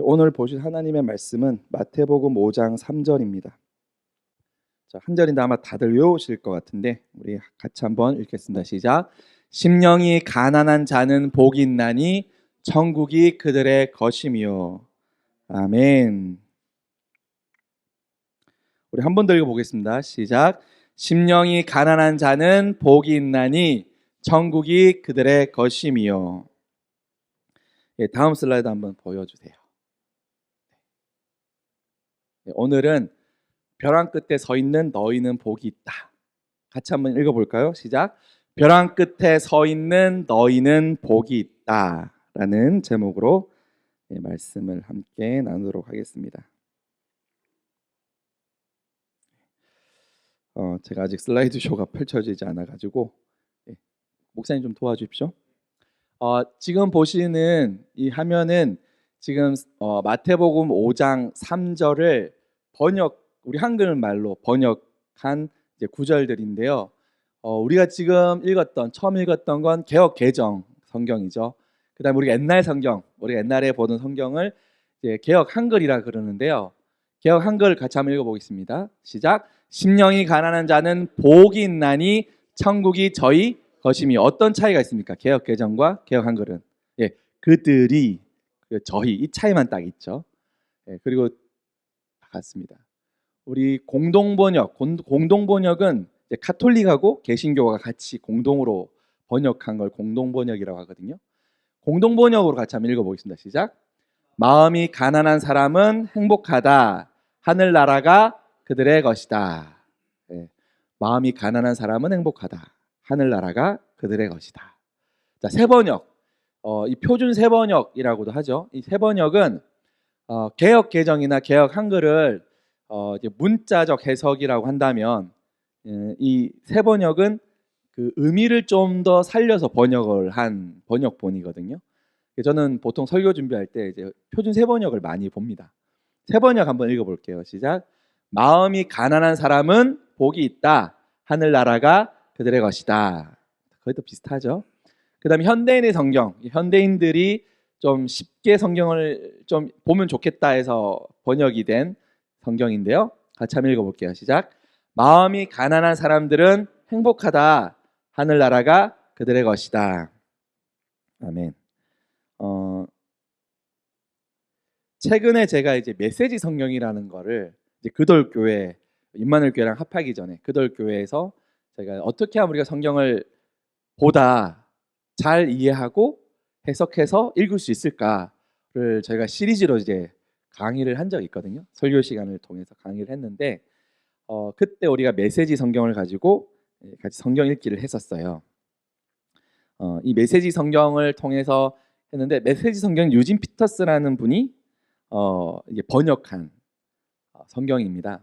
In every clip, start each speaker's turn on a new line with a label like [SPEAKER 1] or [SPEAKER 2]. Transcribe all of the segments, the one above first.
[SPEAKER 1] 오늘 보실 하나님의 말씀은 마태복음 5장 3절입니다. 자, 한 절인데 아마 다들 외우실 것 같은데 우리 같이 한번 읽겠습니다. 시작. 심령이 가난한 자는 복이 있나니 천국이 그들의 것이며. 아멘. 우리 한 번 더 읽어보겠습니다. 시작. 심령이 가난한 자는 복이 있나니 천국이 그들의 것이며. 다음 슬라이드 한번 보여주세요. 오늘은 벼랑 끝에 서 있는 너희는 복이 있다. 같이 한번 읽어볼까요? 시작. 벼랑 끝에 서 있는 너희는 복이 있다 라는 제목으로 말씀을 함께 나누도록 하겠습니다. 제가 아직 슬라이드 쇼가 펼쳐지지 않아가지고 목사님 좀 도와주십시오. 지금 보시는 이 화면은 지금 마태복음 5장 3절을 우리 한글말로 번역한 이제 구절들인데요. 우리가 지금 처음 읽었던 건 개역 개정 성경이죠. 그다음에 우리가 옛날 성경, 우리가 옛날에 보던 성경을 이제 개역 한글이라 그러는데요. 개역 한글 같이 한번 읽어보겠습니다. 시작. 심령이 가난한 자는 복이 있나니 천국이 저희 것이며. 어떤 차이가 있습니까? 개역 개정과 개역 한글은 그들이, 저희, 이 차이만 딱 있죠. 그리고 다 같습니다. 우리 공동번역은 카톨릭하고 개신교가 같이 공동으로 번역한 걸 공동번역이라고 하거든요. 공동번역으로 같이 한번 읽어보겠습니다. 시작. 마음이 가난한 사람은 행복하다. 하늘나라가 그들의 것이다. 마음이 가난한 사람은 행복하다. 하늘나라가 그들의 것이다. 자, 세번역. 이 표준 세번역이라고도 하죠. 이 세번역은 개역 개정이나 개역 한글을 이제 문자적 해석이라고 한다면 이 세번역은 그 의미를 좀 더 살려서 번역을 한 번역본이거든요. 저는 보통 설교 준비할 때 이제 표준 세번역을 많이 봅니다. 세번역 한번 읽어볼게요. 시작. 마음이 가난한 사람은 복이 있다. 하늘나라가 그들의 것이다. 거의 또 비슷하죠. 그 다음에 현대인의 성경, 현대인들이 좀 쉽게 성경을 좀 보면 좋겠다 해서 번역이 된 성경인데요. 같이 한번 읽어볼게요. 시작. 마음이 가난한 사람들은 행복하다. 하늘나라가 그들의 것이다. 아멘. 최근에 제가 이제 메시지 성경이라는 거를 이제 그돌교회, 임마누엘 교회랑 합하기 전에 그돌교회에서 제가 어떻게 하면 우리가 성경을 보다 잘 이해하고 해석해서 읽을 수 있을까를 저희가 시리즈로 이제 강의를 한 적이 있거든요. 설교 시간을 통해서 강의를 했는데 그때 우리가 메시지 성경을 가지고 같이 성경 읽기를 했었어요. 이 메시지 성경을 통해서 했는데 메시지 성경 유진 피터스라는 분이 이게 번역한 성경입니다.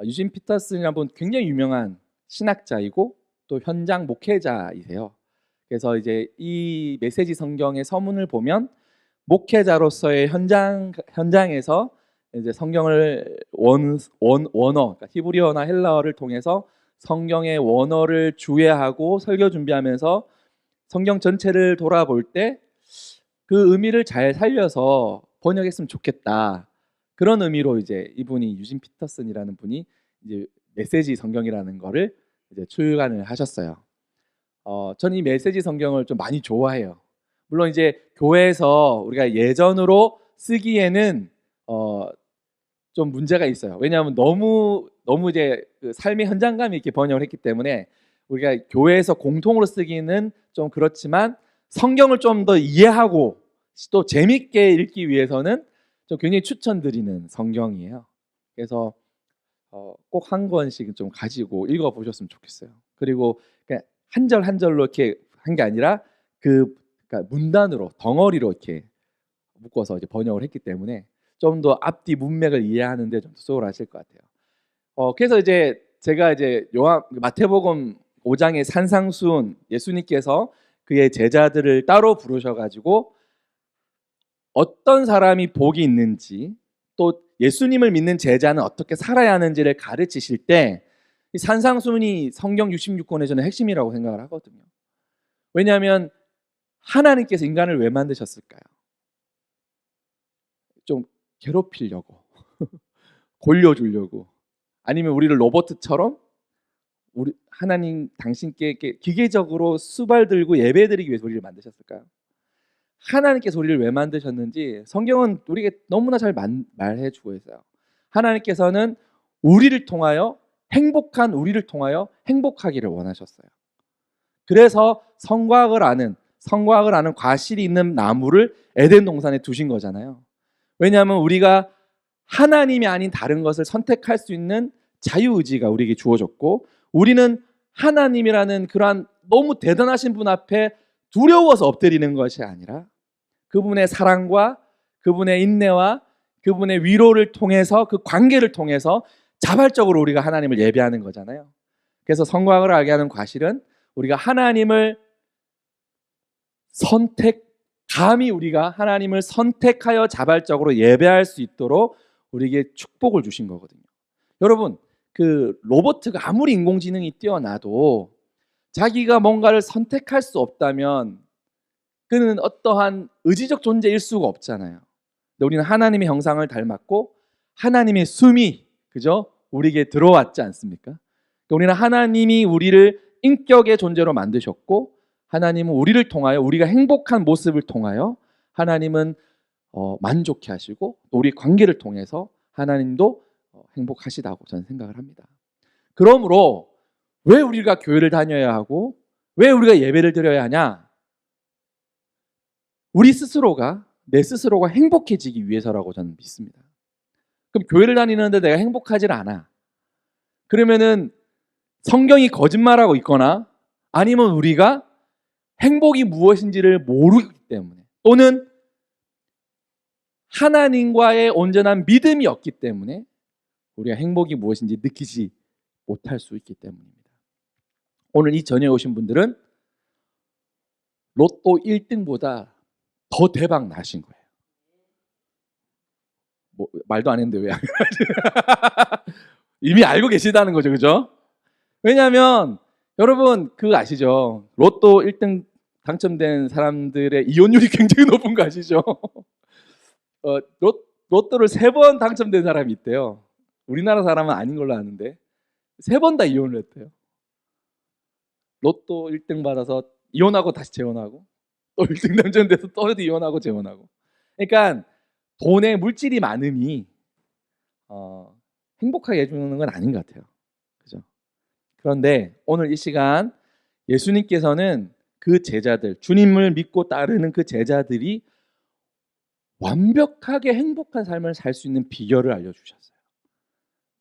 [SPEAKER 1] 유진 피터스라는 분 굉장히 유명한 신학자이고 또 현장 목회자이세요. 그래서 이제 이 메시지 성경의 서문을 보면 목회자로서의 현장에서 이제 성경을 원어, 그러니까 히브리어나 헬라어를 통해서 성경의 원어를 주해하고 설교 준비하면서 성경 전체를 돌아볼 때 그 의미를 잘 살려서 번역했으면 좋겠다. 그런 의미로 이제 이분이 유진 피터슨이라는 분이 이제 메시지 성경이라는 거를 이제 출간을 하셨어요. 저는 이 메시지 성경을 좀 많이 좋아해요. 물론 이제 교회에서 우리가 예전으로 쓰기에는 좀 문제가 있어요. 왜냐하면 너무 이제 그 삶의 현장감이 있게 번역을 했기 때문에 우리가 교회에서 공통으로 쓰기는 좀 그렇지만 성경을 좀 더 이해하고 또 재밌게 읽기 위해서는 좀 굉장히 추천드리는 성경이에요. 그래서 꼭 한 권씩 좀 가지고 읽어보셨으면 좋겠어요. 그리고 그냥 한 절 한 절로 이렇게 한 게 아니라 그러니까 문단으로 덩어리로 이렇게 묶어서 이제 번역을 했기 때문에 좀 더 앞뒤 문맥을 이해하는데 좀 수월하실 것 같아요. 그래서 이제 제가 이제 마태복음 5장의 산상수훈, 예수님께서 그의 제자들을 따로 부르셔가지고 어떤 사람이 복이 있는지 또 예수님을 믿는 제자는 어떻게 살아야 하는지를 가르치실 때 이 산상수훈이 성경 66권의 저는 핵심이라고 생각을 하거든요. 왜냐하면 하나님께서 인간을 왜 만드셨을까요? 좀 괴롭히려고 골려주려고, 아니면 우리를 로봇처럼 우리 하나님 당신께 이렇게 기계적으로 수발 들고 예배드리기 위해서 우리를 만드셨을까요? 하나님께서 우리를 왜 만드셨는지 성경은 우리에게 너무나 잘 말해주고 있어요. 하나님께서는 우리를 통하여 행복한 우리를 통하여 행복하기를 원하셨어요. 그래서 성곽을 아는 과실이 있는 나무를 에덴 동산에 두신 거잖아요. 왜냐하면 우리가 하나님이 아닌 다른 것을 선택할 수 있는 자유의지가 우리에게 주어졌고, 우리는 하나님이라는 그러한 너무 대단하신 분 앞에 두려워서 엎드리는 것이 아니라 그분의 사랑과 그분의 인내와 그분의 위로를 통해서, 그 관계를 통해서 자발적으로 우리가 하나님을 예배하는 거잖아요. 그래서 성곽을 알게 하는 과실은 우리가 하나님을 감히 우리가 하나님을 선택하여 자발적으로 예배할 수 있도록 우리에게 축복을 주신 거거든요. 여러분, 그 로봇가 아무리 인공지능이 뛰어나도 자기가 뭔가를 선택할 수 없다면 그는 어떠한 의지적 존재일 수가 없잖아요. 근데 우리는 하나님의 형상을 닮았고 하나님의 숨이, 그죠? 우리에게 들어왔지 않습니까? 우리는 하나님이 우리를 인격의 존재로 만드셨고, 하나님은 우리를 통하여, 우리가 행복한 모습을 통하여 하나님은 만족해 하시고, 또 우리 관계를 통해서 하나님도 행복하시다고 저는 생각을 합니다. 그러므로 왜 우리가 교회를 다녀야 하고 왜 우리가 예배를 드려야 하냐? 내 스스로가 행복해지기 위해서라고 저는 믿습니다. 그럼 교회를 다니는데 내가 행복하질 않아. 그러면은 성경이 거짓말하고 있거나, 아니면 우리가 행복이 무엇인지를 모르기 때문에, 또는 하나님과의 온전한 믿음이 없기 때문에 우리가 행복이 무엇인지 느끼지 못할 수 있기 때문입니다. 오늘 이 전에 오신 분들은 로또 1등보다 더 대박 나신 거예요. 말도 안 했는데 왜 이미 알고 계시다는 거죠, 그죠? 왜냐하면 여러분 그거 아시죠? 로또 1등 당첨된 사람들의 이혼율이 굉장히 높은 거 아시죠? 로또를 3번 당첨된 사람이 있대요. 우리나라 사람은 아닌 걸로 아는데 3번 다 이혼을 했대요. 로또 1등 받아서 이혼하고 다시 재혼하고, 또 1등 당첨돼서 또 이혼하고 재혼하고. 그러니까 돈의 물질이 많음이 행복하게 해주는 건 아닌 것 같아요. 그죠? 그런데 오늘 이 시간 예수님께서는 그 제자들, 주님을 믿고 따르는 그 제자들이 완벽하게 행복한 삶을 살 수 있는 비결을 알려주셨어요.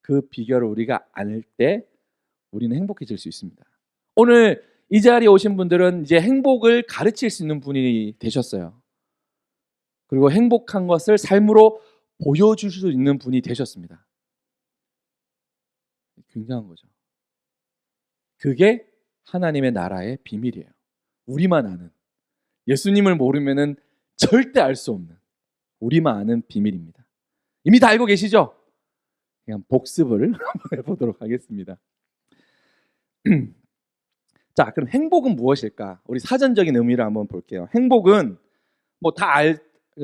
[SPEAKER 1] 그 비결을 우리가 알 때 우리는 행복해질 수 있습니다. 오늘 이 자리에 오신 분들은 이제 행복을 가르칠 수 있는 분이 되셨어요. 그리고 행복한 것을 삶으로 보여줄 수 있는 분이 되셨습니다. 굉장한 거죠. 그게 하나님의 나라의 비밀이에요. 우리만 아는, 예수님을 모르면은 절대 알 수 없는, 우리만 아는 비밀입니다. 이미 다 알고 계시죠? 그냥 복습을 한번 해보도록 하겠습니다. 자, 그럼 행복은 무엇일까? 우리 사전적인 의미를 한번 볼게요. 행복은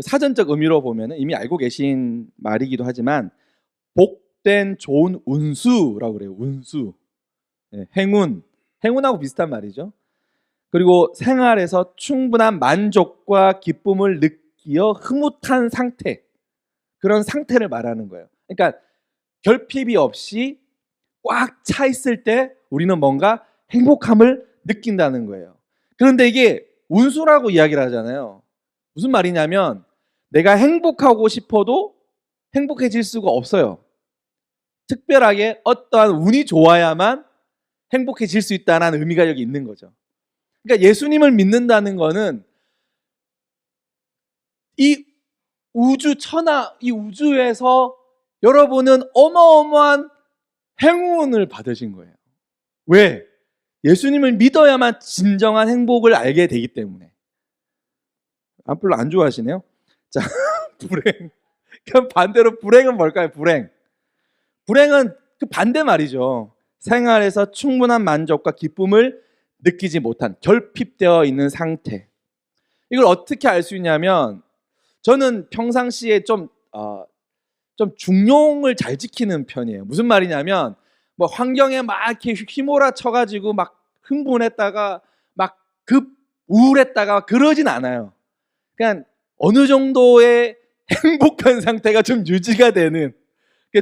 [SPEAKER 1] 사전적 의미로 보면 이미 알고 계신 말이기도 하지만, 복된 좋은 운수라고 그래요. 운수. 네, 행운하고 비슷한 말이죠. 그리고 생활에서 충분한 만족과 기쁨을 느끼어 흐뭇한 상태, 그런 상태를 말하는 거예요. 그러니까 결핍이 없이 꽉 차 있을 때 우리는 뭔가 행복함을 느낀다는 거예요. 그런데 이게 운수라고 이야기를 하잖아요. 무슨 말이냐면 내가 행복하고 싶어도 행복해질 수가 없어요. 특별하게 어떠한 운이 좋아야만 행복해질 수 있다는 의미가 여기 있는 거죠. 그러니까 예수님을 믿는다는 거는 이 이 우주에서 여러분은 어마어마한 행운을 받으신 거예요. 왜? 예수님을 믿어야만 진정한 행복을 알게 되기 때문에. 별로 안 좋아하시네요. 자, 불행. 그럼 반대로 불행은 뭘까요? 불행은 그 반대 말이죠. 생활에서 충분한 만족과 기쁨을 느끼지 못한, 결핍되어 있는 상태. 이걸 어떻게 알 수 있냐면, 저는 평상시에 좀 좀 중용을 잘 지키는 편이에요. 무슨 말이냐면 뭐 환경에 막 이렇게 휘몰아쳐 가지고 막 흥분했다가 막 급 우울했다가 그러진 않아요. 그냥 어느 정도의 행복한 상태가 좀 유지가 되는.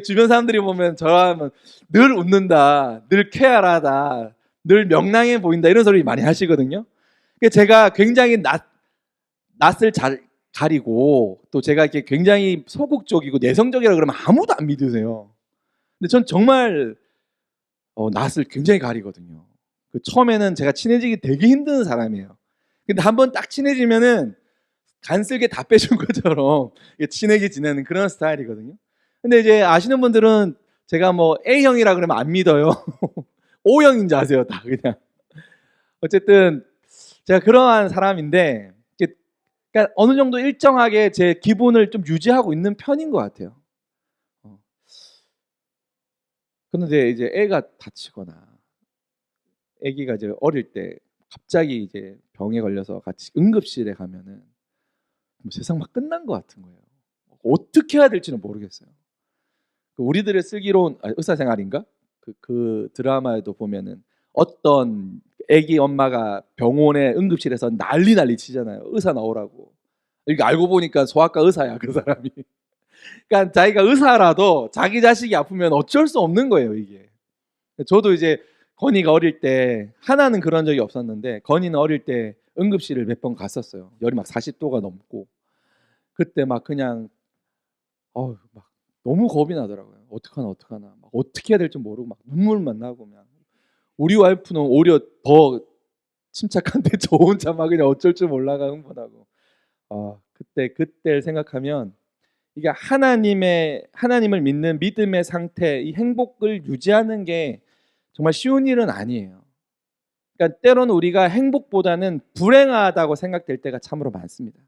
[SPEAKER 1] 주변 사람들이 보면 저라면 늘 웃는다, 늘 쾌활하다, 늘 명랑해 보인다 이런 소리 많이 하시거든요. 제가 굉장히 낯을 잘 가리고 또 제가 이렇게 굉장히 소극적이고 내성적이라 그러면 아무도 안 믿으세요. 근데 전 정말 낯을 굉장히 가리거든요. 처음에는 제가 친해지기 되게 힘든 사람이에요. 근데 한번 딱 친해지면은 간쓸게 다 빼준 것처럼 친하게 지내는 그런 스타일이거든요. 근데 이제 아시는 분들은 제가 뭐 A형이라 그러면 안 믿어요. O형인 줄 아세요, 다 그냥. 어쨌든 제가 그러한 사람인데, 그러니까 어느 정도 일정하게 제 기분을 좀 유지하고 있는 편인 것 같아요. 그런데 이제 애가 다치거나, 애기가 이제 어릴 때 갑자기 이제 병에 걸려서 같이 응급실에 가면은 세상 막 끝난 것 같은 거예요. 어떻게 해야 될지는 모르겠어요. 우리들의 슬기로운 의사생활인가? 그 드라마에도 보면은 어떤 아기 엄마가 병원에 응급실에서 난리 치잖아요. 의사 나오라고. 이게 알고 보니까 소아과 의사야, 그 사람이. 그러니까 자기가 의사라도 자기 자식이 아프면 어쩔 수 없는 거예요, 이게. 저도 이제 건이가 어릴 때, 하나는 그런 적이 없었는데 건이는 어릴 때 응급실을 몇 번 갔었어요. 열이 막 40도가 넘고. 그때 막 그냥 막 너무 겁이 나더라고요. 어떡하나 막 어떻게 해야 될지 모르고 막 눈물만 나고. 그냥 우리 와이프는 오히려 더 침착한데 저 혼자 막 그냥 어쩔 줄 몰라가 흥분하고. 그때를 생각하면 이게 하나님을 믿는 믿음의 상태, 이 행복을 유지하는 게 정말 쉬운 일은 아니에요. 그러니까 때로는 우리가 행복보다는 불행하다고 생각될 때가 참으로 많습니다.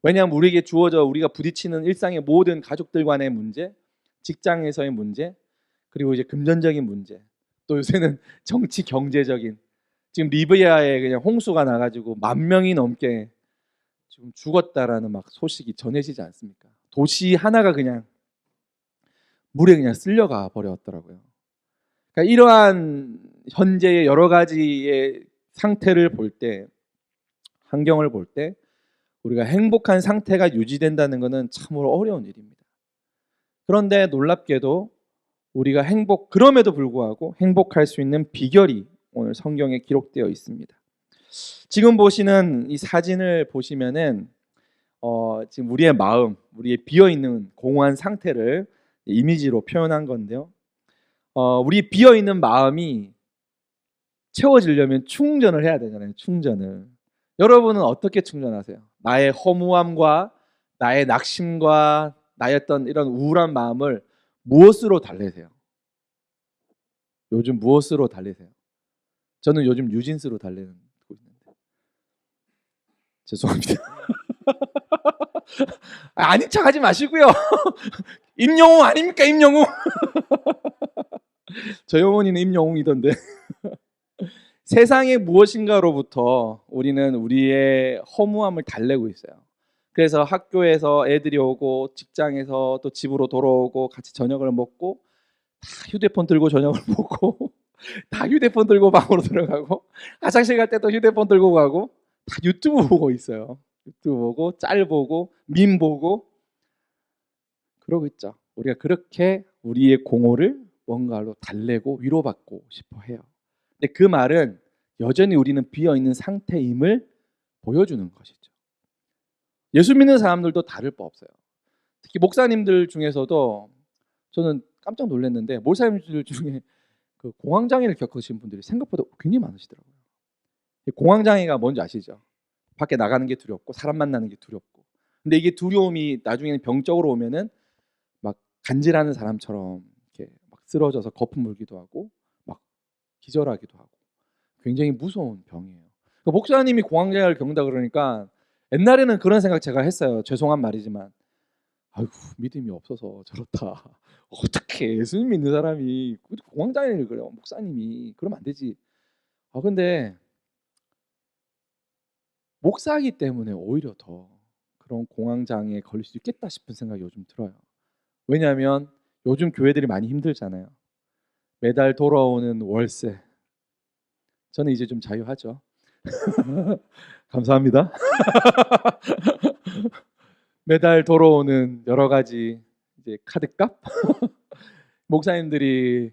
[SPEAKER 1] 왜냐하면 우리에게 주어져 우리가 부딪히는 일상의 모든 가족들 간의 문제, 직장에서의 문제, 그리고 이제 금전적인 문제, 또 요새는 정치 경제적인, 지금 리비아에 그냥 홍수가 나가지고 10,000명이 넘게 지금 죽었다라는 막 소식이 전해지지 않습니까? 도시 하나가 그냥 물에 그냥 쓸려가 버렸더라고요. 그러니까 이러한 현재의 여러 가지의 상태를 볼 때, 환경을 볼 때 우리가 행복한 상태가 유지된다는 것은 참으로 어려운 일입니다. 그런데 놀랍게도 우리가 그럼에도 불구하고 행복할 수 있는 비결이 오늘 성경에 기록되어 있습니다. 지금 보시는 이 사진을 보시면은 지금 우리의 마음, 우리의 비어 있는 공허한 상태를 이미지로 표현한 건데요. 우리 비어 있는 마음이 채워지려면 충전을 해야 되잖아요. 충전을. 여러분은 어떻게 충전하세요? 나의 허무함과 나의 낙심과 나의 어떤 이런 우울한 마음을 무엇으로 달래세요? 요즘 무엇으로 달래세요? 저는 요즘 뉴진스로 달래는 있는데. 죄송합니다. 아닌 척 하지 마시고요. 임영웅 아닙니까, 임영웅? 저희 어머니는 임영웅이던데. 세상의 무엇인가로부터 우리는 우리의 허무함을 달래고 있어요. 그래서 학교에서 애들이 오고 직장에서 또 집으로 돌아오고 같이 저녁을 먹고 다 휴대폰 들고 저녁을 먹고 다 휴대폰 들고 방으로 들어가고 화장실 갈 때도 휴대폰 들고 가고 다 유튜브 보고 있어요. 유튜브 보고 짤 보고 밈 보고 그러고 있죠. 우리가 그렇게 우리의 공허를 뭔가로 달래고 위로받고 싶어 해요. 근데 그 말은 여전히 우리는 비어있는 상태임을 보여주는 것이죠. 예수 믿는 사람들도 다를 바 없어요. 특히 목사님들 중에서도 저는 깜짝 놀랐는데 목사님들 중에 그 공황장애를 겪으신 분들이 생각보다 굉장히 많으시더라고요. 공황장애가 뭔지 아시죠? 밖에 나가는 게 두렵고 사람 만나는 게 두렵고. 근데 이게 두려움이 나중에는 병적으로 오면은 막 간질하는 사람처럼 이렇게 막 쓰러져서 거품 물기도 하고 막 기절하기도 하고 굉장히 무서운 병이에요. 목사님이 공황장애를 겪는다 그러니까 옛날에는 그런 생각 제가 했어요. 죄송한 말이지만 아이고 믿음이 없어서 저렇다. 어떻게 예수님 믿는 사람이 공황장애를 그래요? 목사님이 그러면 안 되지. 근데 목사이기 때문에 오히려 더 그런 공황장애에 걸릴 수 있겠다 싶은 생각이 요즘 들어요. 왜냐하면 요즘 교회들이 많이 힘들잖아요. 매달 돌아오는 월세. 저는 이제 좀 자유하죠. 감사합니다. 매달 돌아오는 여러 가지 이제 카드값? 목사님들이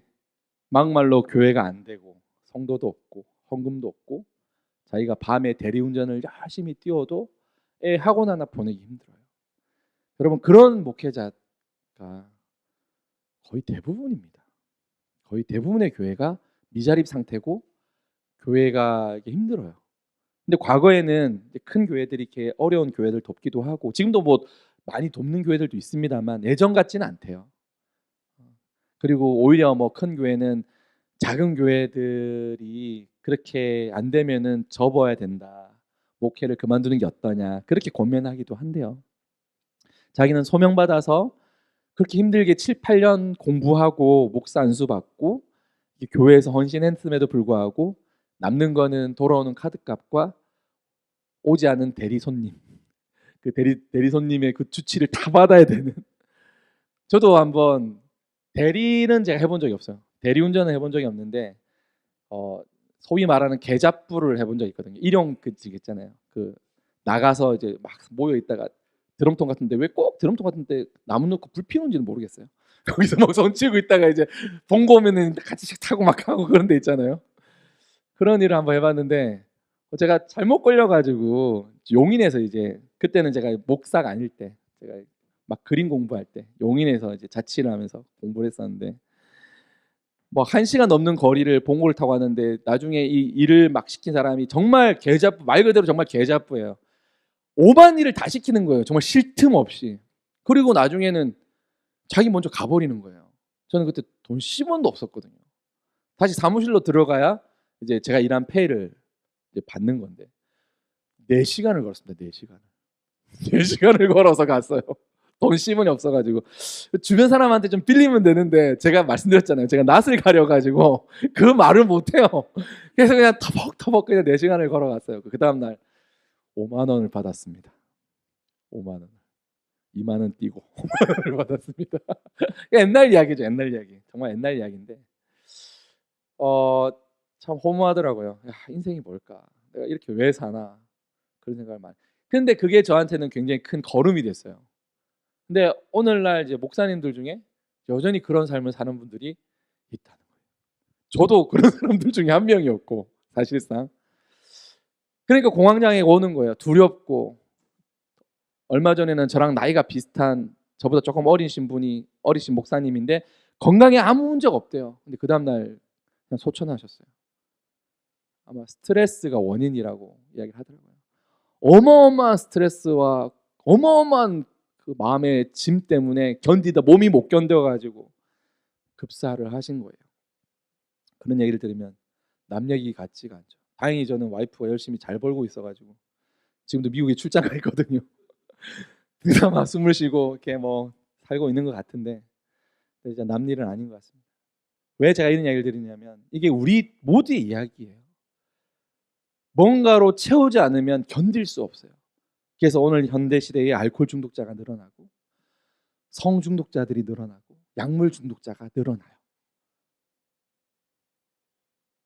[SPEAKER 1] 막말로 교회가 안 되고 성도도 없고 헌금도 없고 자기가 밤에 대리운전을 열심히 뛰어도 애 학원 하나 보내기 힘들어요. 여러분 그런 목회자가 거의 대부분입니다. 거의 대부분의 교회가 미자립 상태고 교회가 이게 힘들어요. 근데 과거에는 큰 교회들이 이렇게 어려운 교회들 돕기도 하고 지금도 뭐 많이 돕는 교회들도 있습니다만 예전 같지는 않대요. 그리고 오히려 뭐 큰 교회는 작은 교회들이 그렇게 안 되면은 접어야 된다. 목회를 그만두는 게 어떠냐. 그렇게 고민하기도 한대요. 자기는 소명받아서 그렇게 힘들게 7, 8년 공부하고 목사 안수 받고 교회에서 헌신했음에도 불구하고 남는 거는 돌아오는 카드값과 오지 않은 대리 손님. 그 대리 손님의 그 주치를 다 받아야 되는. 저도 한번 대리는 제가 해본 적이 없어요. 대리운전을 해본 적이 없는데 소위 말하는 계잡부를 해본 적이 있거든요. 일용 그 있잖아요. 그 나가서 이제 막 모여 있다가 드럼통 같은데 왜 꼭 드럼통 같은데 나무 넣고 불 피우는지는 모르겠어요. 거기서 막 손 치고 있다가 이제 본거 오면은 같이 타고 막 하고 그런 데 있잖아요. 그런 일을 한번 해봤는데 제가 잘못 걸려가지고 용인에서 이제 그때는 제가 목사가 아닐 때 제가 막 그림 공부할 때 용인에서 이제 자취를 하면서 공부를 했었는데 뭐 1시간 넘는 거리를 봉고를 타고 왔는데 나중에 이 일을 막 시킨 사람이 정말 계잡부 말 그대로 정말 계잡부예요. 오만 일을 다 시키는 거예요. 정말 쉴 틈 없이. 그리고 나중에는 자기 먼저 가버리는 거예요. 저는 그때 돈 10원도 없었거든요. 다시 사무실로 들어가야 이제 제가 일한 페이를 이제 받는 건데 4시간을 걸었습니다. 4시간을. 4시간을 걸어서 갔어요. 돈 10원이 없어가지고 주변 사람한테 좀 빌리면 되는데 제가 말씀드렸잖아요. 제가 낯을 가려가지고 그 말을 못해요. 그래서 그냥 터벅터벅 그냥 4시간을 걸어갔어요. 그 다음날 5만 원을 받았습니다. 5만 원. 2만 원 띄고 5만 원을 받았습니다. 옛날 이야기죠. 옛날 이야기. 정말 옛날 이야기인데 참 허무하더라고요. 야, 인생이 뭘까? 내가 이렇게 왜 사나? 그런 생각을 많이. 근데 그게 저한테는 굉장히 큰 걸음이 됐어요. 근데 오늘날 이제 목사님들 중에 여전히 그런 삶을 사는 분들이 있다는 거예요. 저도 그런 사람들 중에 한 명이었고 사실상. 그러니까 공황장애가 오는 거예요. 두렵고. 얼마 전에는 저랑 나이가 비슷한 저보다 조금 어리신 목사님인데 건강에 아무 문제가 없대요. 근데 그 다음날 그냥 소천하셨어요. 아마 스트레스가 원인이라고 이야기를 하더라고요. 어마어마한 스트레스와 어마어마한 그 마음의 짐 때문에 견디다 몸이 못 견뎌가지고 급사를 하신 거예요. 그런 얘기를 들으면 남 얘기 같지가 않죠. 다행히 저는 와이프가 열심히 잘 벌고 있어가지고 지금도 미국에 출장 가 있거든요. 그나마 숨을 쉬고 이렇게 뭐 살고 있는 것 같은데 이제 남 일은 아닌 것 같습니다. 왜 제가 이런 이야기를 드리냐면 이게 우리 모두의 이야기예요. 뭔가로 채우지 않으면 견딜 수 없어요. 그래서 오늘 현대 시대에 알코올 중독자가 늘어나고 성 중독자들이 늘어나고 약물 중독자가 늘어나요.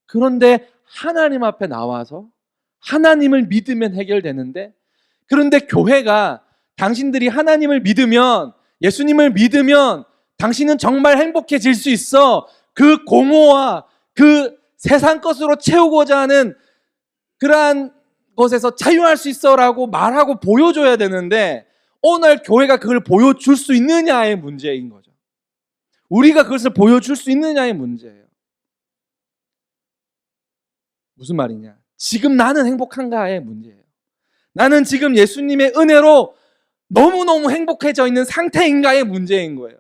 [SPEAKER 1] 그런데 하나님 앞에 나와서 하나님을 믿으면 해결되는데 그런데 교회가 당신들이 하나님을 믿으면 예수님을 믿으면 당신은 정말 행복해질 수 있어. 그 공허와 그 세상 것으로 채우고자 하는 그러한 것에서 자유할 수 있어라고 말하고 보여줘야 되는데 오늘 교회가 그걸 보여줄 수 있느냐의 문제인 거죠. 우리가 그것을 보여줄 수 있느냐의 문제예요. 무슨 말이냐? 지금 나는 행복한가의 문제예요. 나는 지금 예수님의 은혜로 너무너무 행복해져 있는 상태인가의 문제인 거예요.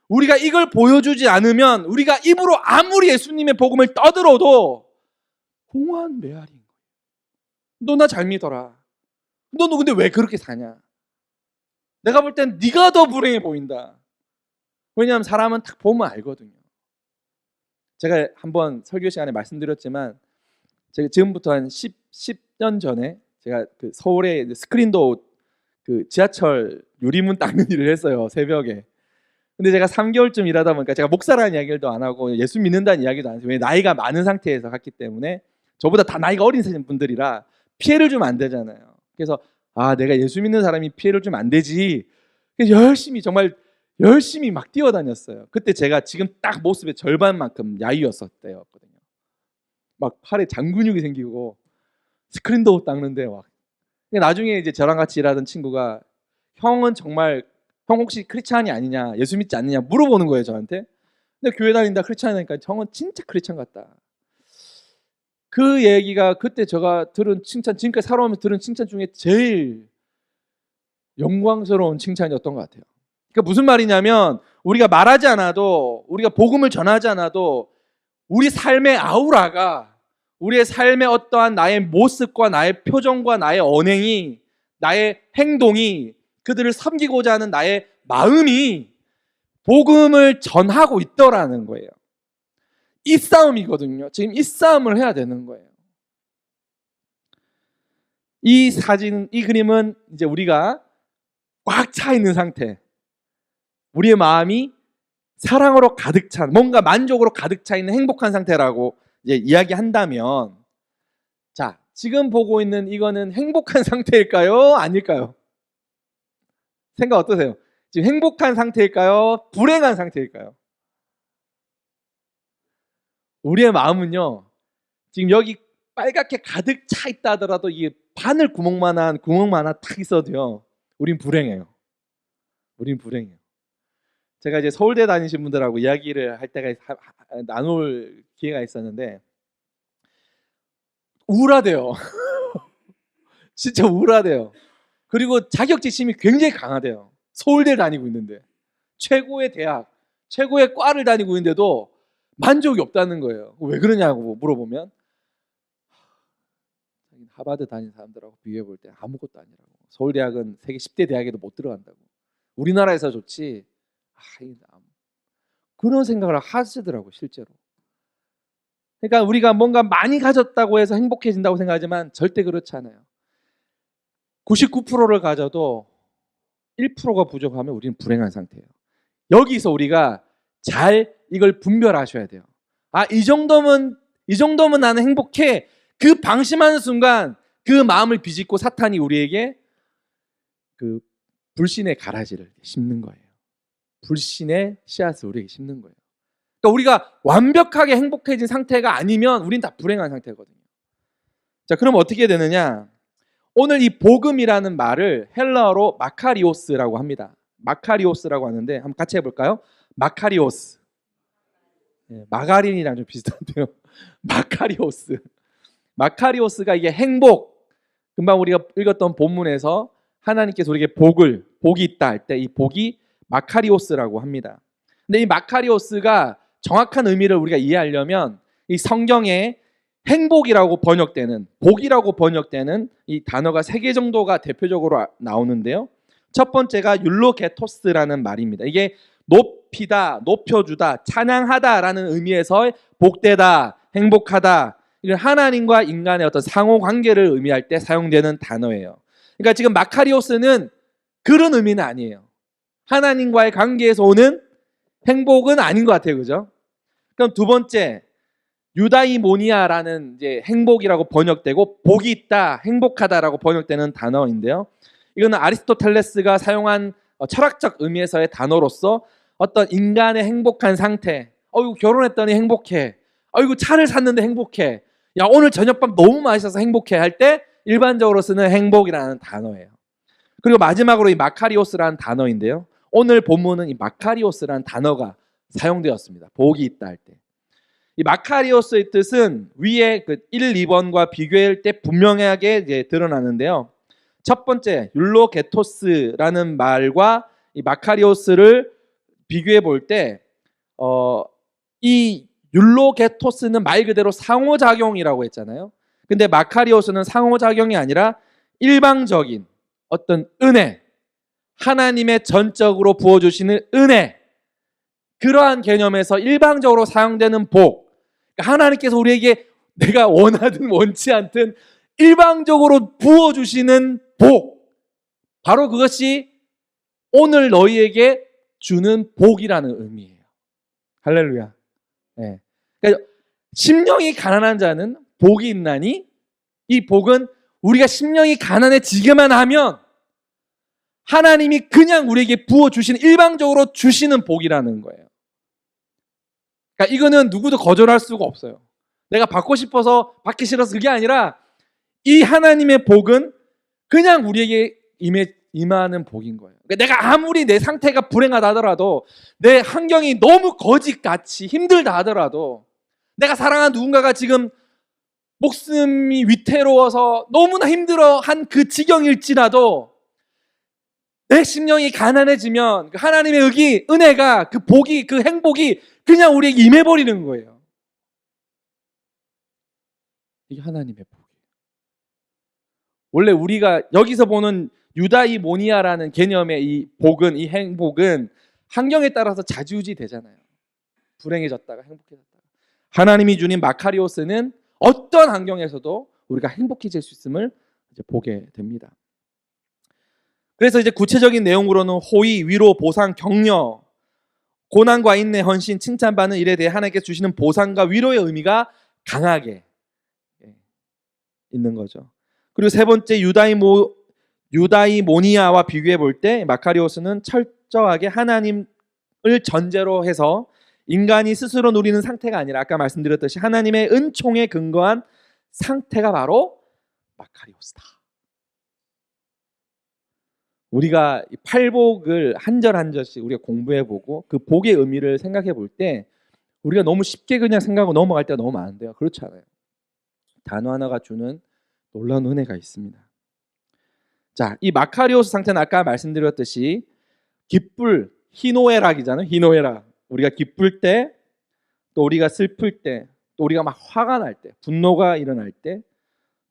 [SPEAKER 1] 우리가 이걸 보여주지 않으면 우리가 입으로 아무리 예수님의 복음을 떠들어도 공허한 메아리인 거예요. 너 나 잘 믿어라. 너 근데 왜 그렇게 사냐? 내가 볼 땐 네가 더 불행해 보인다. 왜냐하면 사람은 딱 보면 알거든요. 제가 한번 설교 시간에 말씀드렸지만 제가 지금부터 한 10년 전에 제가 그 서울에 스크린도어 그 지하철 유리문 닦는 일을 했어요. 새벽에. 근데 제가 3개월쯤 일하다 보니까 제가 목사라는 이야기도 안 하고 예수 믿는다는 이야기도 안 해요. 왜 나이가 많은 상태에서 갔기 때문에 저보다 다 나이가 어린 분들이라 피해를 주면 안 되잖아요. 그래서 내가 예수 믿는 사람이 피해를 주면 안 되지. 그래서 열심히 정말 열심히 막 뛰어다녔어요. 그때 제가 지금 딱 모습의 절반만큼 야위였었대요거든요. 막 팔에 장근육이 생기고 스크린도 닦는데 막. 나중에 이제 저랑 같이 일하던 친구가 형 혹시 크리스찬이 아니냐, 예수 믿지 않느냐 물어보는 거예요 저한테. 근데 교회 다닌다 크리스찬이니까 형은 진짜 크리스찬 같다. 그 얘기가 그때 제가 들은 칭찬, 지금까지 살아오면서 들은 칭찬 중에 제일 영광스러운 칭찬이었던 것 같아요. 그러니까 무슨 말이냐면 우리가 말하지 않아도, 우리가 복음을 전하지 않아도 우리 삶의 아우라가, 우리의 삶의 어떠한 나의 모습과 나의 표정과 나의 언행이, 나의 행동이, 그들을 섬기고자 하는 나의 마음이 복음을 전하고 있더라는 거예요. 이 싸움이거든요. 지금 이 싸움을 해야 되는 거예요. 이 그림은 이제 우리가 꽉 차 있는 상태, 우리의 마음이 사랑으로 가득 찬, 뭔가 만족으로 가득 차 있는 행복한 상태라고 이제 이야기한다면, 자, 지금 보고 있는 이거는 행복한 상태일까요? 아닐까요? 생각 어떠세요? 지금 행복한 상태일까요? 불행한 상태일까요? 우리의 마음은요, 지금 여기 빨갛게 가득 차 있다 하더라도 이게 바늘 구멍만한 탁 있어도요, 우린 불행해요. 우린 불행해요. 제가 이제 서울대 다니신 분들하고 이야기를 할 때가 나눌 기회가 있었는데 우울하대요. 진짜 우울하대요. 그리고 자격지심이 굉장히 강하대요. 서울대 다니고 있는데, 최고의 대학, 최고의 과를 다니고 있는데도 만족이 없다는 거예요. 왜 그러냐고 물어보면 하버드 다닌 사람들하고 비교해 볼 때 아무것도 아니라고. 서울대학은 세계 10대 대학에도 못 들어간다고. 우리나라에서 좋지. 그런 생각을 하시더라고 실제로. 그러니까 우리가 뭔가 많이 가졌다고 해서 행복해진다고 생각하지만 절대 그렇지 않아요. 99%를 가져도 1%가 부족하면 우리는 불행한 상태예요. 여기서 우리가 잘 이걸 분별하셔야 돼요. 이 정도면 나는 행복해. 그 방심하는 순간 그 마음을 비집고 사탄이 우리에게 그 불신의 가라지를 심는 거예요. 불신의 씨앗을 우리에게 심는 거예요. 그러니까 우리가 완벽하게 행복해진 상태가 아니면 우린 다 불행한 상태거든요. 자, 그럼 어떻게 되느냐? 오늘 이 복음이라는 말을 헬라어로 마카리오스라고 합니다. 마카리오스라고 하는데 한번 같이 해볼까요? 마카리오스. 마가린이랑 좀 비슷한데요. 마카리오스. 마카리오스가 이게 행복. 금방 우리가 읽었던 본문에서 하나님께서 우리에게 복이 있다 할 때 이 복이 마카리오스라고 합니다. 근데 이 마카리오스가 정확한 의미를 우리가 이해하려면 이 성경에 행복이라고 번역되는, 복이라고 번역되는 이 단어가 3개 정도가 대표적으로 나오는데요. 첫 번째가 율로게토스라는 말입니다. 이게 높이다, 높여주다, 찬양하다라는 의미에서 복되다, 행복하다, 이건 하나님과 인간의 어떤 상호 관계를 의미할 때 사용되는 단어예요. 그러니까 지금 마카리오스는 그런 의미는 아니에요. 하나님과의 관계에서 오는 행복은 아닌 것 같아요, 그죠? 그럼 두 번째, 유다이모니아라는 이제 행복이라고 번역되고 복이 있다, 행복하다라고 번역되는 단어인데요. 이거는 아리스토텔레스가 사용한 철학적 의미에서의 단어로서 어떤 인간의 행복한 상태, 이거 결혼했더니 행복해, 이거 차를 샀는데 행복해, 야 오늘 저녁밥 너무 맛있어서 행복해 할 때 일반적으로 쓰는 행복이라는 단어예요. 그리고 마지막으로 이 마카리오스라는 단어인데요. 오늘 본문은 이 마카리오스라는 단어가 사용되었습니다. 복이 있다 할 때. 이 마카리오스의 뜻은 위에 그 1, 2번과 비교할 때 분명하게 이제 드러나는데요. 첫 번째 율로게토스라는 말과 이 마카리오스를 비교해 볼 때 이 율로게토스는 말 그대로 상호작용이라고 했잖아요. 근데 마카리오스는 상호작용이 아니라 일방적인 어떤 은혜, 하나님의 전적으로 부어주시는 은혜, 그러한 개념에서 일방적으로 사용되는 복, 그러니까 하나님께서 우리에게 내가 원하든 원치 않든 일방적으로 부어주시는 복, 바로 그것이 오늘 너희에게 주는 복이라는 의미예요. 할렐루야. 네. 그러니까 심령이 가난한 자는 복이 있나니, 이 복은 우리가 심령이 가난해지기만 하면 하나님이 그냥 우리에게 부어주시는, 일방적으로 주시는 복이라는 거예요. 그러니까 이거는 누구도 거절할 수가 없어요. 내가 받고 싶어서 받기 싫어서 그게 아니라, 이 하나님의 복은 그냥 우리에게 임하는 복인 거예요. 그러니까 내가 아무리 내 상태가 불행하다 하더라도, 내 환경이 너무 거지같이 힘들다 하더라도, 내가 사랑하는 누군가가 지금 목숨이 위태로워서 너무나 힘들어한 그 지경일지라도 내 심령이 가난해지면 하나님의 은혜가, 그 복이, 그 행복이 그냥 우리에게 임해버리는 거예요. 이게 하나님의 복이에요. 원래 우리가 여기서 보는 유다이모니아라는 개념의 이 복은, 이 행복은 환경에 따라서 좌지우지 되잖아요. 불행해졌다가 행복해졌다가. 하나님이 주신 마카리오스는 어떤 환경에서도 우리가 행복해질 수 있음을 이제 보게 됩니다. 그래서 이제 구체적인 내용으로는 호의, 위로, 보상, 격려, 고난과 인내, 헌신, 칭찬받는 일에 대해 하나님께 주시는 보상과 위로의 의미가 강하게 있는 거죠. 그리고 세 번째, 유다이모니아와 비교해 볼 때 마카리오스는 철저하게 하나님을 전제로 해서 인간이 스스로 누리는 상태가 아니라, 아까 말씀드렸듯이 하나님의 은총에 근거한 상태가 바로 마카리오스다. 우리가 팔복을 한 절 한 절씩 우리가 공부해보고 그 복의 의미를 생각해 볼 때 우리가 너무 쉽게 그냥 생각하고 넘어갈 때가 너무 많은데요. 그렇지 않아요. 단어 하나가 주는 놀라운 은혜가 있습니다. 자, 이 마카리오스 상태는 아까 말씀드렸듯이 기쁠, 희노애락이잖아요. 희노애락. 우리가 기쁠 때, 또 우리가 슬플 때, 또 우리가 막 화가 날 때, 분노가 일어날 때,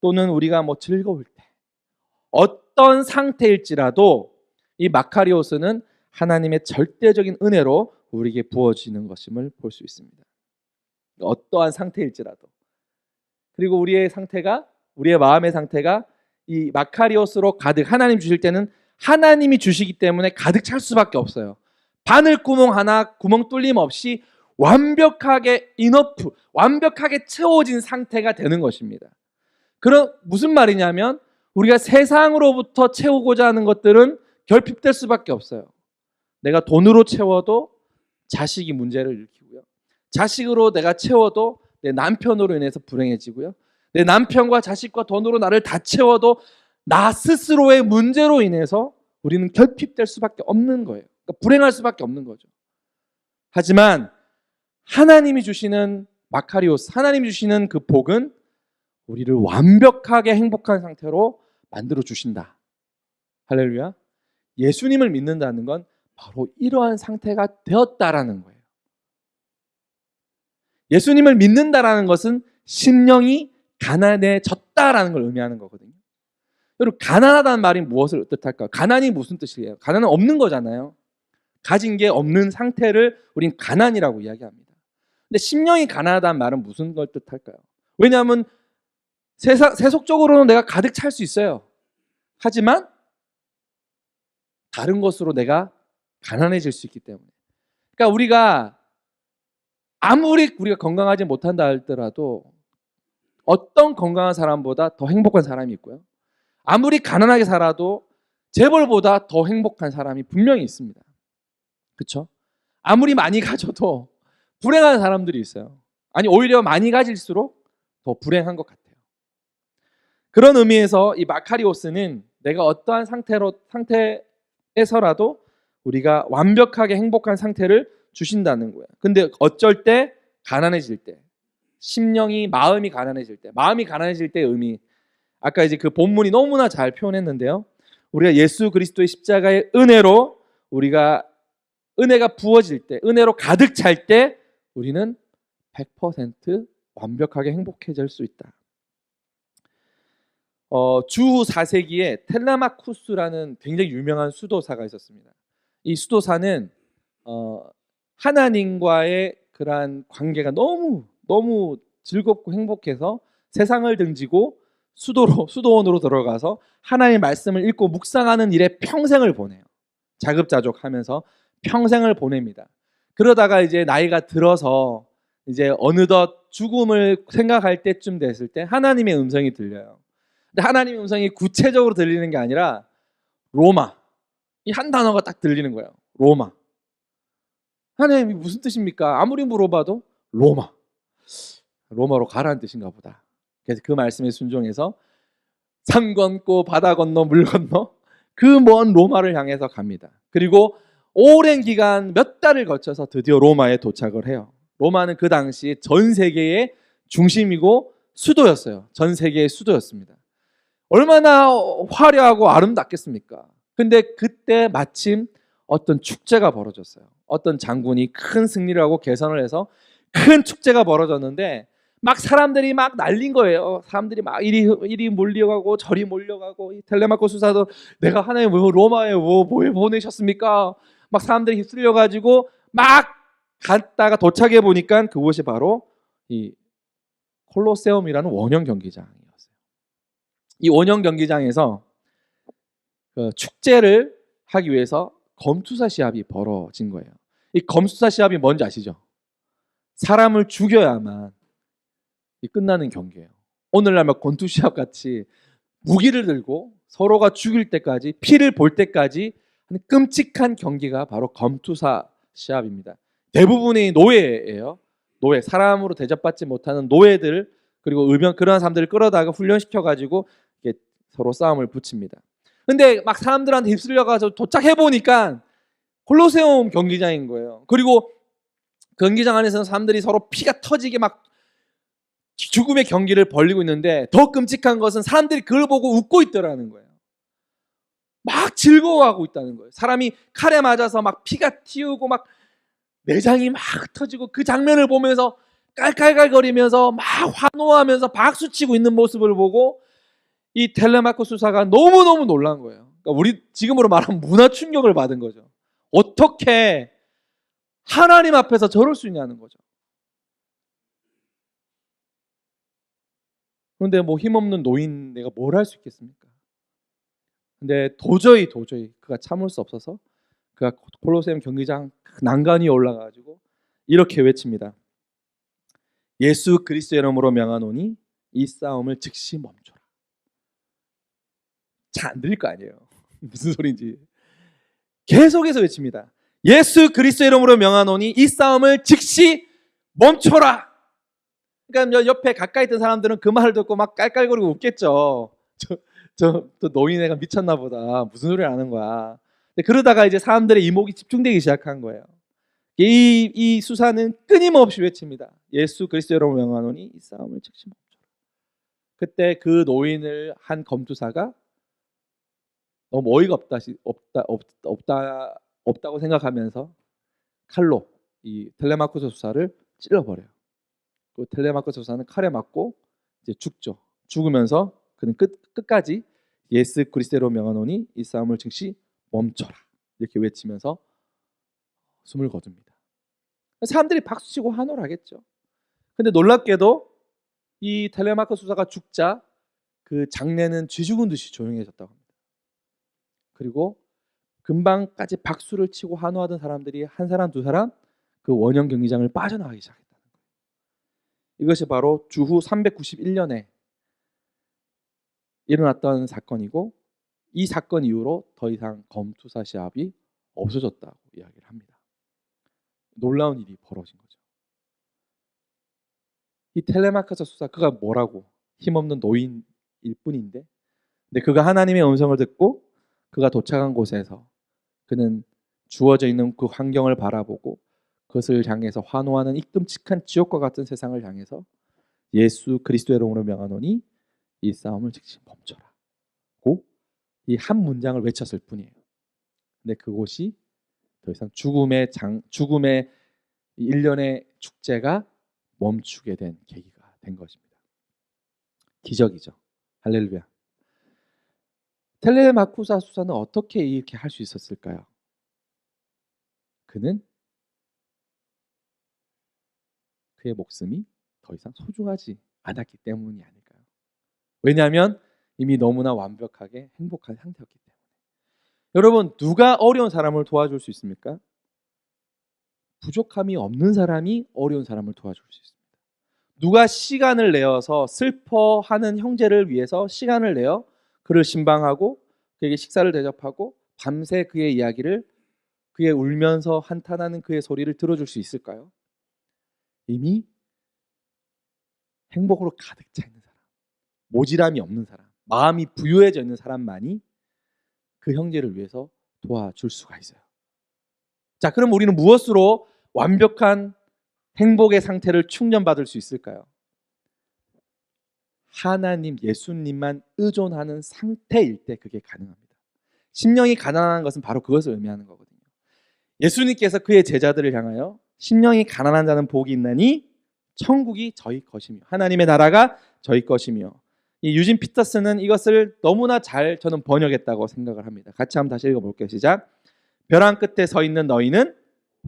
[SPEAKER 1] 또는 우리가 뭐 즐거울 때, 어떤 상태일지라도 이 마카리오스는 하나님의 절대적인 은혜로 우리에게 부어지는 것임을 볼 수 있습니다. 어떠한 상태일지라도. 그리고 우리의 상태가, 우리의 마음의 상태가 이 마카리오스로 가득, 하나님 주실 때는 하나님이 주시기 때문에 가득 찰 수밖에 없어요. 바늘구멍 하나 구멍 뚫림 없이 완벽하게 이너프, 완벽하게 채워진 상태가 되는 것입니다. 그럼 무슨 말이냐면, 우리가 세상으로부터 채우고자 하는 것들은 결핍될 수밖에 없어요. 내가 돈으로 채워도 자식이 문제를 일으키고요. 자식으로 내가 채워도 내 남편으로 인해서 불행해지고요. 내 남편과 자식과 돈으로 나를 다 채워도 나 스스로의 문제로 인해서 우리는 결핍될 수밖에 없는 거예요. 그러니까 불행할 수밖에 없는 거죠. 하지만 하나님이 주시는 마카리오스, 하나님이 주시는 그 복은 우리를 완벽하게 행복한 상태로 만들어 주신다. 할렐루야. 예수님을 믿는다는 건 바로 이러한 상태가 되었다라는 거예요. 예수님을 믿는다라는 것은 심령이 가난해졌다라는 걸 의미하는 거거든요. 여러분, 가난하다는 말이 무엇을 뜻할까요? 가난이 무슨 뜻이에요? 가난은 없는 거잖아요. 가진 게 없는 상태를 우린 가난이라고 이야기합니다. 근데 심령이 가난하다는 말은 무슨 걸 뜻할까요? 왜냐하면 세속적으로는 내가 가득 찰 수 있어요. 하지만 다른 것으로 내가 가난해질 수 있기 때문에. 그러니까 우리가 아무리 우리가 건강하지 못한다 할더라도 어떤 건강한 사람보다 더 행복한 사람이 있고요. 아무리 가난하게 살아도 재벌보다 더 행복한 사람이 분명히 있습니다. 그렇죠? 아무리 많이 가져도 불행한 사람들이 있어요. 아니, 오히려 많이 가질수록 더 불행한 것 같아요. 그런 의미에서 이 마카리오스는 내가 어떠한 상태에서라도 우리가 완벽하게 행복한 상태를 주신다는 거예요. 근데 어쩔 때 가난해질 때, 마음이 가난해질 때, 마음이 가난해질 때의 의미, 아까 이제 그 본문이 너무나 잘 표현했는데요. 우리가 예수 그리스도의 십자가의 은혜로 은혜가 부어질 때, 은혜로 가득 찰 때 우리는 100% 완벽하게 행복해질 수 있다. 주후 4세기에 텔레마쿠스라는 굉장히 유명한 수도사가 있었습니다. 이 수도사는 하나님과의 그러한 관계가 너무 즐겁고 행복해서 세상을 등지고 수도원으로 들어가서 하나님의 말씀을 읽고 묵상하는 일에 평생을 보내요. 자급자족하면서 평생을 보냅니다. 그러다가 이제 나이가 들어서 이제 어느덧 죽음을 생각할 때쯤 됐을 때 하나님의 음성이 들려요. 근데 하나님의 음성이 구체적으로 들리는 게 아니라 로마, 이 한 단어가 딱 들리는 거예요. 로마. 하나님이 무슨 뜻입니까? 아무리 물어봐도 로마. 로마로 가라는 뜻인가 보다. 그래서 그 말씀에 순종해서 산 건너 바다 건너 물 건너 그 먼 로마를 향해서 갑니다. 그리고 오랜 기간 몇 달을 거쳐서 드디어 로마에 도착을 해요. 로마는 그 당시 전 세계의 중심이고 수도였어요. 전 세계의 수도였습니다. 얼마나 화려하고 아름답겠습니까? 근데 그때 마침 어떤 축제가 벌어졌어요. 어떤 장군이 큰 승리를 하고 개선을 해서 큰 축제가 벌어졌는데 막 사람들이 막 날린 거예요. 사람들이 막 이리 몰려가고 저리 몰려가고, 이 텔레마코 수사도 내가 하나님 로마에 뭘 보내셨습니까? 막 사람들이 휩쓸려 가지고 막 갔다가 도착해 보니까 그곳이 바로 이 콜로세움이라는 원형 경기장이었어요. 이 원형 경기장에서 그 축제를 하기 위해서 검투사 시합이 벌어진 거예요. 이 검투사 시합이 뭔지 아시죠? 사람을 죽여야만 끝나는 경기예요. 오늘날 막 권투 시합 같이 무기를 들고 서로가 죽일 때까지, 피를 볼 때까지 하는 끔찍한 경기가 바로 검투사 시합입니다. 대부분이 노예예요. 노예, 사람으로 대접받지 못하는 노예들, 그리고 의병, 그런 사람들을 끌어다가 훈련시켜 가지고 서로 싸움을 붙입니다. 근데 막 사람들한테 휩쓸려가서 도착해 보니까 콜로세움 경기장인 거예요. 그리고 경기장 안에서는 사람들이 서로 피가 터지게 막 죽음의 경기를 벌이고 있는데, 더 끔찍한 것은 사람들이 그걸 보고 웃고 있더라는 거예요. 막 즐거워하고 있다는 거예요. 사람이 칼에 맞아서 막 피가 튀우고 막 내장이 막 터지고 그 장면을 보면서 깔깔깔거리면서 막 환호하면서 박수치고 있는 모습을 보고 이 텔레마코 수사가 너무너무 놀란 거예요. 그러니까 우리 지금으로 말하면 문화 충격을 받은 거죠. 어떻게 하나님 앞에서 저럴 수 있냐는 거죠. 그런데 뭐 힘없는 노인 내가 뭘 할 수 있겠습니까? 근데 도저히 그가 참을 수 없어서 그가 콜로세움 경기장 난간이 올라가가지고 이렇게 외칩니다. 예수 그리스도의 이름으로 명하노니 이 싸움을 즉시 멈춰라. 잘 안 들릴 거 아니에요. 무슨 소리인지. 계속해서 외칩니다. 예수 그리스도의 이름으로 명하노니 이 싸움을 즉시 멈춰라. 그러니까 옆에 가까이 있던 사람들은 그 말을 듣고 막 깔깔거리고 웃겠죠. 저 노인애가 미쳤나 보다. 무슨 소리를 하는 거야. 그러다가 이제 사람들의 이목이 집중되기 시작한 거예요. 이 수사는 끊임없이 외칩니다. 예수 그리스도의 이름으로 명하노니 이 싸움을 즉시 멈춰라. 그때 그 노인을 한 검투사가 너무 어이가 없다고 생각하면서 칼로 이 텔레마코스 수사를 찔러버려요. 그 텔레마코스 수사는 칼에 맞고 이제 죽죠. 죽으면서 그는 끝까지 예수 그리스도로 명하노니 이 싸움을 즉시 멈춰라 이렇게 외치면서 숨을 거둡니다. 사람들이 박수치고 환호를 하겠죠. 근데 놀랍게도 이 텔레마코 수사가 죽자 그 장례는 쥐 죽은 듯이 조용해졌다고 합니다. 그리고 금방까지 박수를 치고 환호하던 사람들이 한 사람 두 사람 그 원형 경기장을 빠져나가기 시작했다는 거예요. 이것이 바로 주후 391년에 일어났던 사건이고, 이 사건 이후로 더 이상 검투사 시합이 없어졌다고 이야기를 합니다. 놀라운 일이 벌어진 거죠. 이 텔레마코스 수사, 그가 뭐라고 힘없는 노인일 뿐인데, 근데 그가 하나님의 음성을 듣고 그가 도착한 곳에서 그는 주어져 있는 그 환경을 바라보고 그것을 향해서 환호하는 이 끔찍한 지옥과 같은 세상을 향해서 예수 그리스도의 이름으로 명하노니 이 싸움을 즉시 멈춰라 고 이 한 문장을 외쳤을 뿐이에요. 근데 그곳이 더 이상 죽음의 일련의 축제가 멈추게 된 계기가 된 것입니다. 기적이죠. 할렐루야. 텔레마쿠사 수사는 어떻게 이렇게 할 수 있었을까요? 그는 그의 목숨이 더 이상 소중하지 않았기 때문이 아닐까요? 왜냐하면 이미 너무나 완벽하게 행복한 상태였기 때문에. 여러분, 누가 어려운 사람을 도와줄 수 있습니까? 부족함이 없는 사람이 어려운 사람을 도와줄 수 있습니다. 누가 시간을 내어서 슬퍼하는 형제를 위해서 시간을 내어 그를 신방하고 그에게 식사를 대접하고 밤새 그의 이야기를, 그의 울면서 한탄하는 그의 소리를 들어줄 수 있을까요? 이미 행복으로 가득 차 있는 사람, 모질함이 없는 사람, 마음이 부유해져 있는 사람만이 그 형제를 위해서 도와줄 수가 있어요. 자, 그럼 우리는 무엇으로 완벽한 행복의 상태를 충전받을 수 있을까요? 하나님, 예수님만 의존하는 상태일 때 그게 가능합니다. 심령이 가난한 것은 바로 그것을 의미하는 거거든요. 예수님께서 그의 제자들을 향하여 심령이 가난한 자는 복이 있나니 천국이 저희 것이며 하나님의 나라가 저희 것이며, 이 유진 피터슨은 이것을 너무나 잘 저는 번역했다고 생각을 합니다. 같이 한번 다시 읽어볼게요. 시작. 벼랑 끝에 서 있는 너희는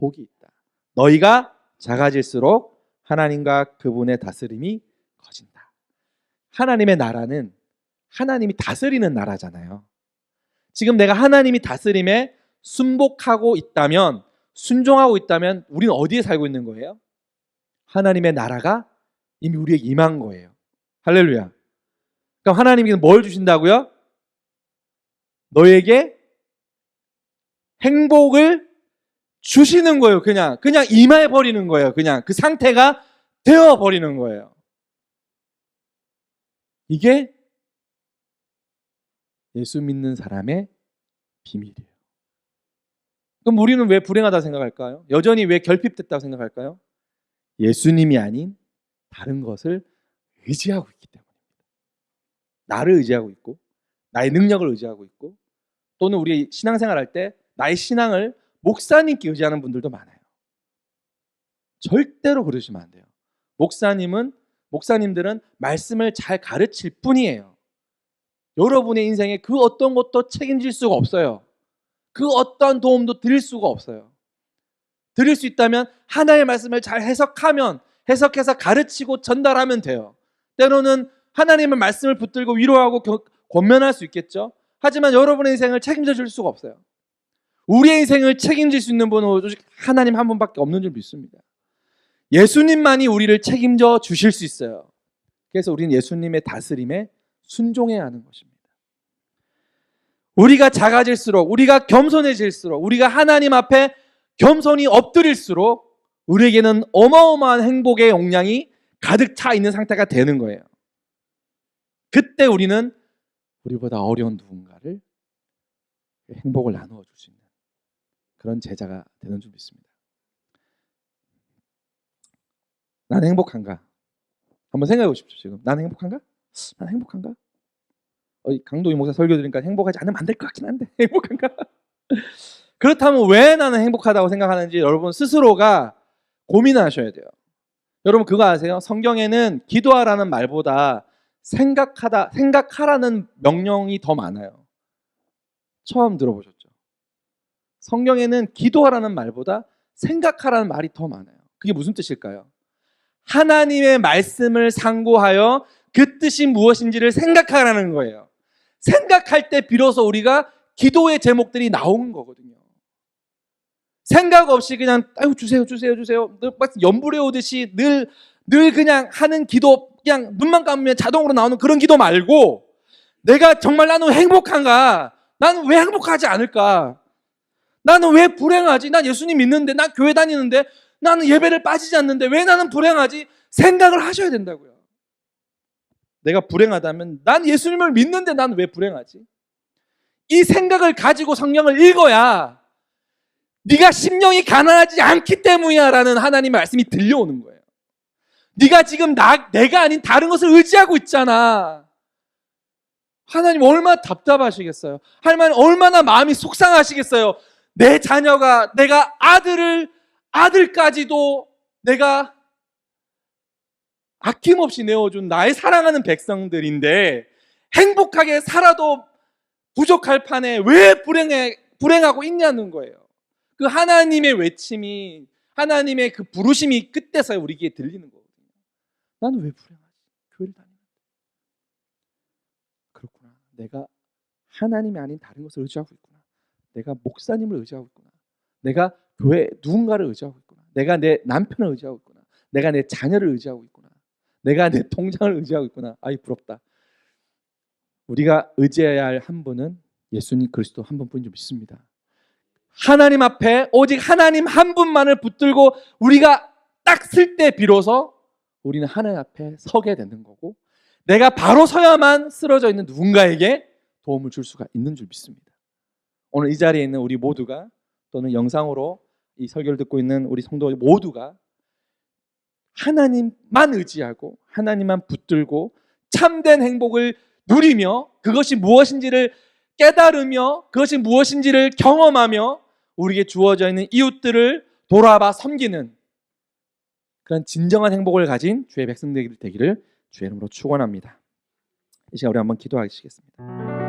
[SPEAKER 1] 복이 있다. 너희가 작아질수록 하나님과 그분의 다스림이 커진다. 하나님의 나라는 하나님이 다스리는 나라잖아요. 지금 내가 하나님이 다스림에 순복하고 있다면, 순종하고 있다면 우리는 어디에 살고 있는 거예요? 하나님의 나라가 이미 우리에게 임한 거예요. 할렐루야. 그럼 하나님이 뭘 주신다고요? 너에게 행복을 주시는 거예요. 그냥 임해 버리는 거예요. 그냥 그 상태가 되어 버리는 거예요. 이게 예수 믿는 사람의 비밀이에요. 그럼 우리는 왜 불행하다고 생각할까요? 여전히 왜 결핍됐다고 생각할까요? 예수님이 아닌 다른 것을 의지하고 있기 때문입니다. 나를 의지하고 있고, 나의 능력을 의지하고 있고, 또는 우리 신앙생활 할 때 나의 신앙을 목사님께 의지하는 분들도 많아요. 절대로 그러시면 안 돼요. 목사님들은 말씀을 잘 가르칠 뿐이에요. 여러분의 인생에 그 어떤 것도 책임질 수가 없어요. 그 어떤 도움도 드릴 수가 없어요. 드릴 수 있다면 하나의 말씀을 잘 해석해서 가르치고 전달하면 돼요. 때로는 하나님의 말씀을 붙들고 위로하고 권면할 수 있겠죠. 하지만 여러분의 인생을 책임져 줄 수가 없어요. 우리의 인생을 책임질 수 있는 분은 오직 하나님 한 분밖에 없는 줄 믿습니다. 예수님만이 우리를 책임져 주실 수 있어요. 그래서 우리는 예수님의 다스림에 순종해야 하는 것입니다. 우리가 작아질수록, 우리가 겸손해질수록, 우리가 하나님 앞에 겸손히 엎드릴수록 우리에게는 어마어마한 행복의 용량이 가득 차 있는 상태가 되는 거예요. 그때 우리는 우리보다 어려운 누군가를 행복을 나누어 줄 수 있는 그런 제자가 되는 줄 믿습니다. 나는 행복한가? 한번 생각해 보십시오. 지금 나는 행복한가? 나는 행복한가? 강도희 목사 설교 들으니까 행복하지 않으면 안 될 것 같긴 한데 행복한가? 그렇다면 왜 나는 행복하다고 생각하는지 여러분 스스로가 고민하셔야 돼요. 여러분 그거 아세요? 성경에는 기도하라는 말보다 생각하라는 명령이 더 많아요. 처음 들어보셨죠? 성경에는 기도하라는 말보다 생각하라는 말이 더 많아요. 그게 무슨 뜻일까요? 하나님의 말씀을 상고하여 그 뜻이 무엇인지를 생각하라는 거예요. 생각할 때 비로소 우리가 기도의 제목들이 나오는 거거든요. 생각 없이 그냥 아유 주세요 연불에 오듯이 늘 그냥 하는 기도, 그냥 눈만 감으면 자동으로 나오는 그런 기도 말고, 내가 정말 나는 행복한가? 나는 왜 행복하지 않을까? 나는 왜 불행하지? 난 예수님 믿는데, 난 교회 다니는데, 나는 예배를 빠지지 않는데 왜 나는 불행하지? 생각을 하셔야 된다고요. 내가 불행하다면 난 예수님을 믿는데 난 왜 불행하지? 이 생각을 가지고 성경을 읽어야 네가 심령이 가난하지 않기 때문이야 라는 하나님의 말씀이 들려오는 거예요. 네가 지금 내가 아닌 다른 것을 의지하고 있잖아. 하나님 얼마나 답답하시겠어요. 하나님 얼마나 마음이 속상하시겠어요. 내 자녀가, 내가 아들까지도 내가 아낌없이 내어준 나의 사랑하는 백성들인데 행복하게 살아도 부족할 판에 왜 불행하고 있냐는 거예요. 그 하나님의 외침이, 하나님의 그 부르심이 끝에서 우리에게 들리는 거거든요. 나는 왜 불행하지? 교회를 다니는데. 그렇구나. 내가 하나님이 아닌 다른 것을 의지하고 있구나. 내가 목사님을 의지하고 있구나. 내가 교회 누군가를 의지하고 있구나. 내가 내 남편을 의지하고 있구나. 내가 내 자녀를 의지하고 있구나. 내가 내 통장을 의지하고 있구나. 아이 부럽다. 우리가 의지해야 할 한 분은 예수님 그리스도 한 분뿐인 줄 믿습니다. 하나님 앞에 오직 하나님 한 분만을 붙들고 우리가 딱 쓸 때 비로소 우리는 하나님 앞에 서게 되는 거고, 내가 바로 서야만 쓰러져 있는 누군가에게 도움을 줄 수가 있는 줄 믿습니다. 오늘 이 자리에 있는 우리 모두가, 또는 영상으로 이 설교를 듣고 있는 우리 성도 모두가 하나님만 의지하고 하나님만 붙들고 참된 행복을 누리며 그것이 무엇인지를 깨달으며 그것이 무엇인지를 경험하며 우리에게 주어져 있는 이웃들을 돌아봐 섬기는 그런 진정한 행복을 가진 주의 백성들 되기를 주의 이름으로 축원합니다. 이 시간 우리 한번 기도하시겠습니다.